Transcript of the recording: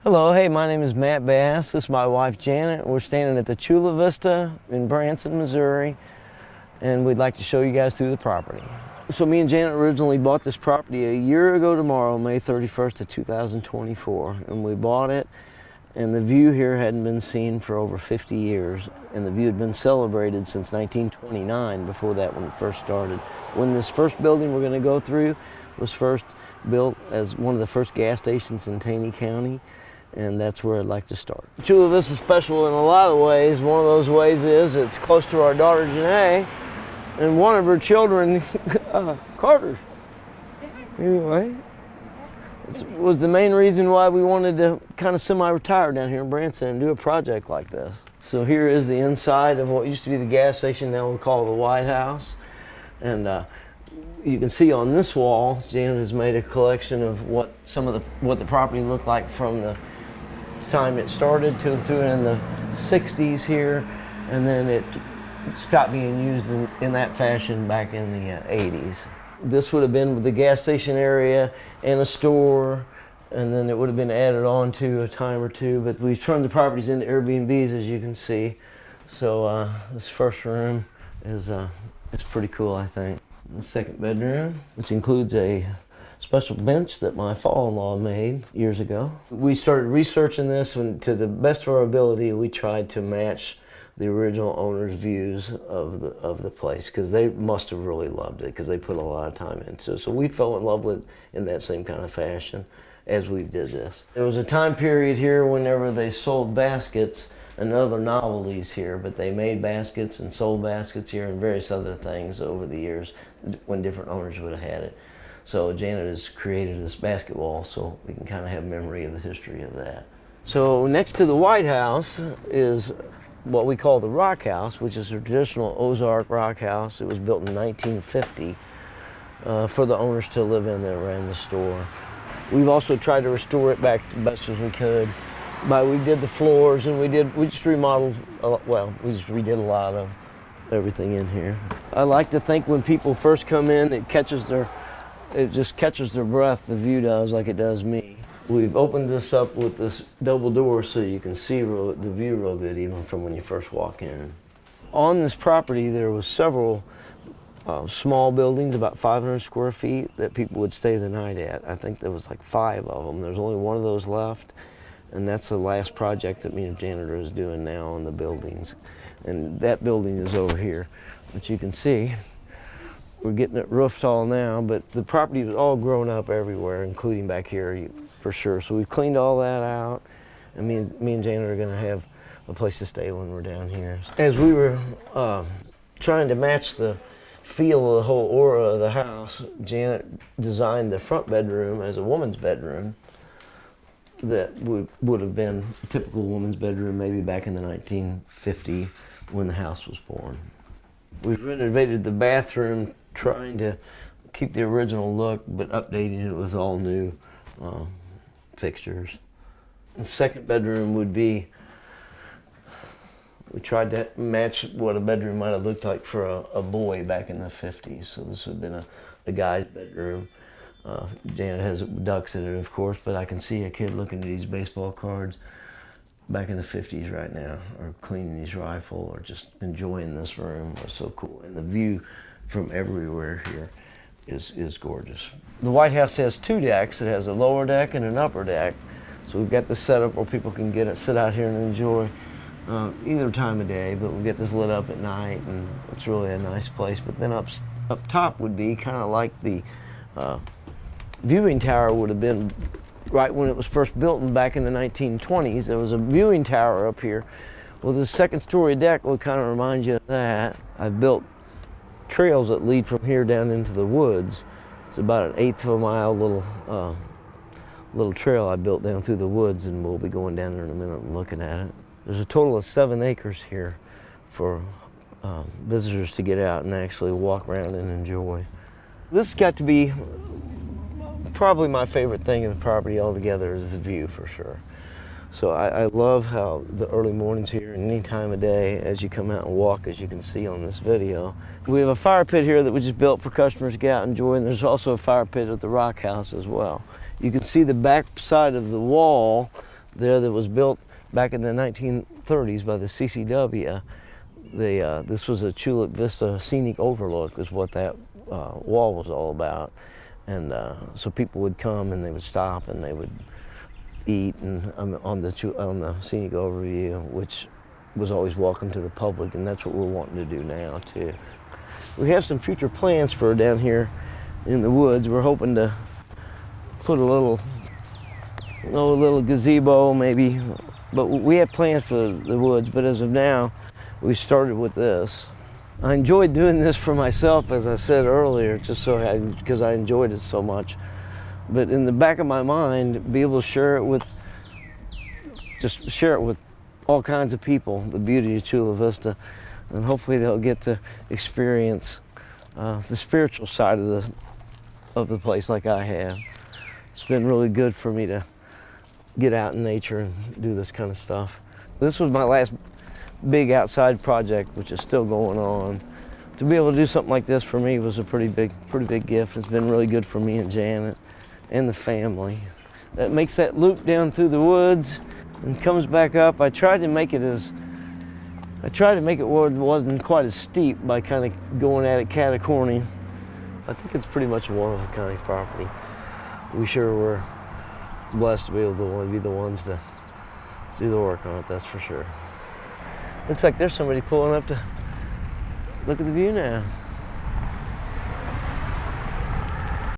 Hello, hey, my name is Matt Bass. This is my wife Janet. We're standing at the Chula Vista in Branson, Missouri, and we'd like to show you guys through the property. So me and Janet originally bought this property a year ago tomorrow, May 31st of 2024, and we bought it, and the view here hadn't been seen for over 50 years, and the view had been celebrated since 1929, before that when it first started. When this first building we're going to go through was first built as one of the first gas stations in Taney County, and that's where I'd like to start. Chula Vista is special in a lot of ways. One of those ways is it's close to our daughter Janae, and one of her children, Carter. Anyway, it was the main reason why we wanted to kind of semi-retire down here in Branson and do a project like this. So here is the inside of what used to be the gas station, now we call it the White House. And you can see on this wall, Janet has made a collection of what the property looked like from the time it started through in the 60s here, and then it stopped being used in that fashion back in the 80s. This would have been the gas station area and a store, and then it would have been added on to a time or two, but we've turned the properties into Airbnbs, as you can see. So this first room is it's pretty cool, I think. The second bedroom, which includes a special bench that my father-in-law made years ago. We started researching this, and to the best of our ability, we tried to match the original owner's views of the place, because they must have really loved it, because they put a lot of time into it. So we fell in love with it in that same kind of fashion as we did this. There was a time period here whenever they sold baskets and other novelties here, but they made baskets and sold baskets here and various other things over the years when different owners would have had it. So Janet has created this basket wall so we can kind of have memory of the history of that. So next to the White House is what we call the Rock House, which is a traditional Ozark rock house. It was built in 1950 for the owners to live in that ran the store. We've also tried to restore it back the best as we could. We did the floors, and we just remodeled, we just redid a lot of everything in here. I like to think when people first come in, it just catches their breath, the view does, like it does me. We've opened this up with this double door so you can see the view real good even from when you first walk in. On this property there was several small buildings, about 500 square feet, that people would stay the night at. I think there was like 5 of them. There's only one of those left, and that's the last project that me and Janitor is doing now on the buildings. And that building is over here, but you can see we're getting it roofed all now, but the property was all grown up everywhere, including back here for sure. So we've cleaned all that out, and me and Janet are going to have a place to stay when we're down here. As we were trying to match the feel of the whole aura of the house, Janet designed the front bedroom as a woman's bedroom that would have been a typical woman's bedroom maybe back in the 1950 when the house was born. We've renovated the bathroom, trying to keep the original look, but updating it with all new fixtures. The second bedroom would be, we tried to match what a bedroom might have looked like for a boy back in the 50s. So this would have been a guy's bedroom. Janet has ducks in it, of course, but I can see a kid looking at these baseball cards back in the 50s right now, or cleaning his rifle, or just enjoying this room. It's so cool. And the view from everywhere here is gorgeous. The White House has 2 decks. It has a lower deck and an upper deck. So we've got this set up where people can sit out here and enjoy either time of day, but we get this lit up at night, and it's really a nice place. But then up top would be kind of like the viewing tower would have been right when it was first built back in the 1920s. There was a viewing tower up here. Well, this second story deck will kind of remind you of that. I've built trails that lead from here down into the woods. It's about 1/8 of a mile little trail I built down through the woods, and we'll be going down there in a minute and looking at it. There's a total of 7 acres here for visitors to get out and actually walk around and enjoy. This got to be probably my favorite thing in the property altogether, is the view for sure. So I love how the early mornings here, and any time of day as you come out and walk, as you can see on this video. We have a fire pit here that we just built for customers to get out and enjoy, and there's also a fire pit at the Rock House as well. You can see the back side of the wall there that was built back in the 1930s by the CCW. This was a Chula Vista Scenic Overlook is what that wall was all about. And so people would come and they would stop and they would eat and on the scenic overview, which was always welcome to the public, and that's what we're wanting to do now too. We have some future plans for down here in the woods. We're hoping to put a little gazebo maybe, but we have plans for the woods, but as of now, we started with this. I enjoyed doing this for myself, as I said earlier, because I enjoyed it so much. But in the back of my mind, be able to share it with all kinds of people, the beauty of Chula Vista, and hopefully they'll get to experience the spiritual side of the place like I have. It's been really good for me to get out in nature and do this kind of stuff. This was my last big outside project, which is still going on. To be able to do something like this for me was a pretty big gift. It's been really good for me and Janet and the family. That makes that loop down through the woods and comes back up. I tried to make it where it wasn't quite as steep by kind of going at it catacorny. I think it's pretty much a one-of-a-kind property. We sure were blessed to be able to be the ones to do the work on it, that's for sure. Looks like there's somebody pulling up to look at the view now.